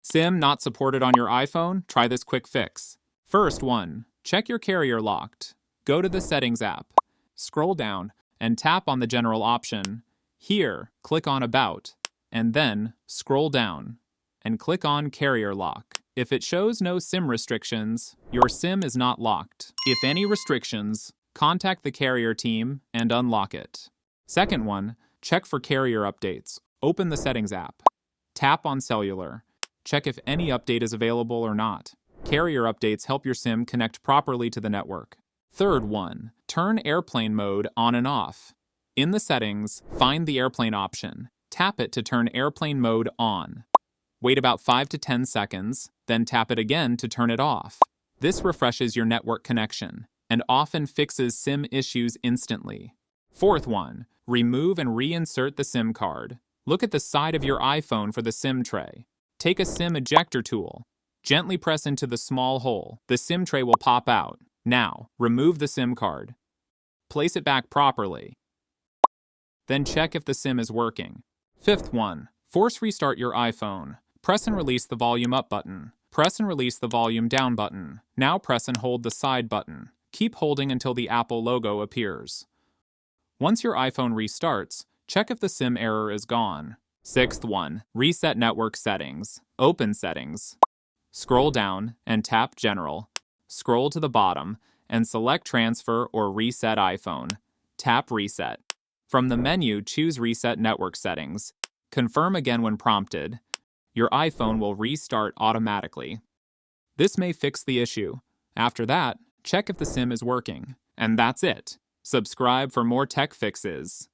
SIM not supported on your iPhone? Try this quick fix. First one, check your carrier locked. Go to the Settings app. Scroll down and tap on the General option. Here, click on About, and then scroll down and click on Carrier Lock. If it shows no SIM restrictions, your SIM is not locked. If any restrictions, contact the carrier team and unlock it. Second one, check for carrier updates. Open the Settings app. Tap on Cellular. Check if any update is available or not. Carrier updates help your SIM connect properly to the network. Third one, turn airplane mode on and off. In the settings, find the airplane option. Tap it to turn airplane mode on. Wait about 5 to 10 seconds, then tap it again to turn it off. This refreshes your network connection and often fixes SIM issues instantly. Fourth one, remove and reinsert the SIM card. Look at the side of your iPhone for the SIM tray. Take a SIM ejector tool. Gently press into the small hole. The SIM tray will pop out. Now, remove the SIM card. Place it back properly. Then check if the SIM is working. Fifth one, force restart your iPhone. Press and release the volume up button. Press and release the volume down button. Now press and hold the side button. Keep holding until the Apple logo appears. Once your iPhone restarts, check if the SIM error is gone. Sixth one, reset network settings. Open Settings. Scroll down and tap General. Scroll to the bottom and select Transfer or Reset iPhone. Tap Reset. From the menu, choose Reset Network Settings. Confirm again when prompted. Your iPhone will restart automatically. This may fix the issue. After that, check if the SIM is working. And that's it. Subscribe for more tech fixes.